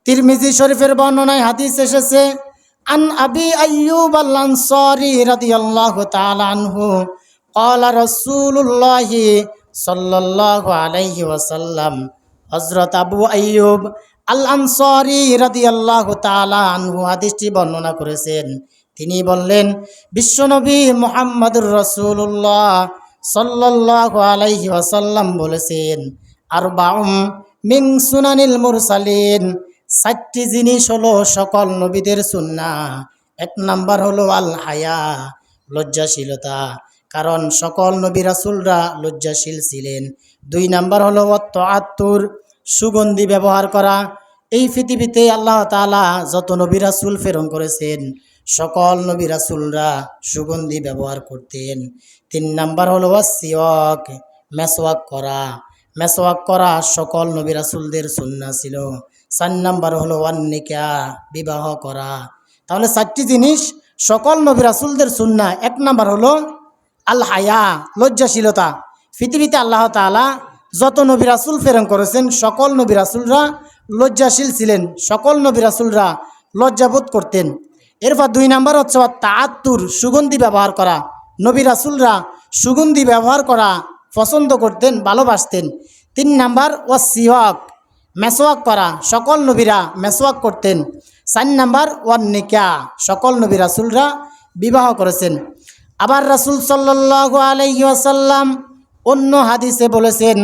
তিরমিজি শরীফের বর্ণনায় হাদিস এসেছে, আন আবি আইয়ুব আল আনসারী রাদিয়াল্লাহু তাআলা আনহু ক্বালা রাসূলুল্লাহি সাল্লাল্লাহু আলাইহি ওয়াসাল্লাম, হযরত আবু আইয়ুব আল আনসারী রাদিয়াল্লাহু তাআলা আনহু হাদিসটি বর্ণনা করেছেন। তিনি বললেন, বিশ্বনবী মুহাম্মদুর রাসূলুল্লাহ সাল্লাল্লাহু আলাইহি ওয়াসাল্লাম বলেছেন, আরবাউম মিন সুনানিল মুরসালিন, 7টি জিনিস হলো সকল নবীদের সুন্নাহ। 1 নাম্বার হলো আল হায়া, লজ্জাশীলতা, কারণ সকল নবী রাসূলরা লজ্জাশীল ছিলেন। 2 নাম্বার হলো ওয়াত্তাআত্তুর, সুগন্ধি ব্যবহার করা। এই পৃথিবীতে আল্লাহ তাআলা যত নবী রাসূল প্রেরণ করেছেন সকল নবী রাসূলরা সুগন্ধি ব্যবহার করতেন। 3 নাম্বার হলো ওয়াসিওয়াক, মেসওয়াক করা। মেসওয়াক করা সকল নবী রাসূলদের সুন্নাহ ছিল। 4 নাম্বার হলো ওয়ান্নিকাহ, বিবাহ করা। তাহলে 4টি জিনিস সকল নবী রাসূলদের সুন্নাহ। 1 নাম্বার হলো আল হায়া, লজ্জাশীলতা। পৃথিবীতে আল্লাহ তাআলা যত নবী রাসূল প্রেরণ করেছেন সকল নবী রাসূলরা লজ্জাশীল ছিলেন, সকল নবী রাসূলরা লজ্জাবোধ করতেন। এরপর 2 নাম্বার হচ্ছে তাআত্তুর, সুগন্ধি ব্যবহার করা। নবী রাসূলরা সুগন্ধি ব্যবহার করা পছন্দ করতেন, ভালোবাসতেন। 3 নাম্বার ওয়াসিওয়াক, মেসওয়াক করা। সকল নবীরা মেসওয়াক করতেন। 4 নাম্বার ওয়ান্নিকাহ, সকল নবী রাসূলরা বিবাহ করেছেন। আবার রাসূল সাল্লাল্লাহু আলাইহি ওয়াসাল্লাম অন্য হাদিসে বলেছেন,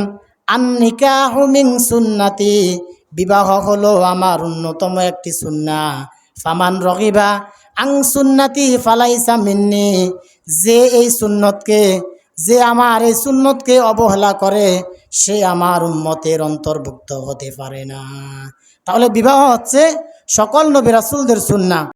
আন-নিকাহু মিন সুন্নতি, বিবাহ হলো আমার অন্যতম একটি সুন্নাহ। ফামান রগিবা আন সুন্নতি ফালাইসা মিন্নি, যে আমার এই সুন্নতকে অবহেলা করে সে আমার উম্মতের অন্তর্ভুক্ত হতে পারে না। তাহলে বিবাহ হচ্ছে সকল নবী রাসূলদের সুন্নাহ।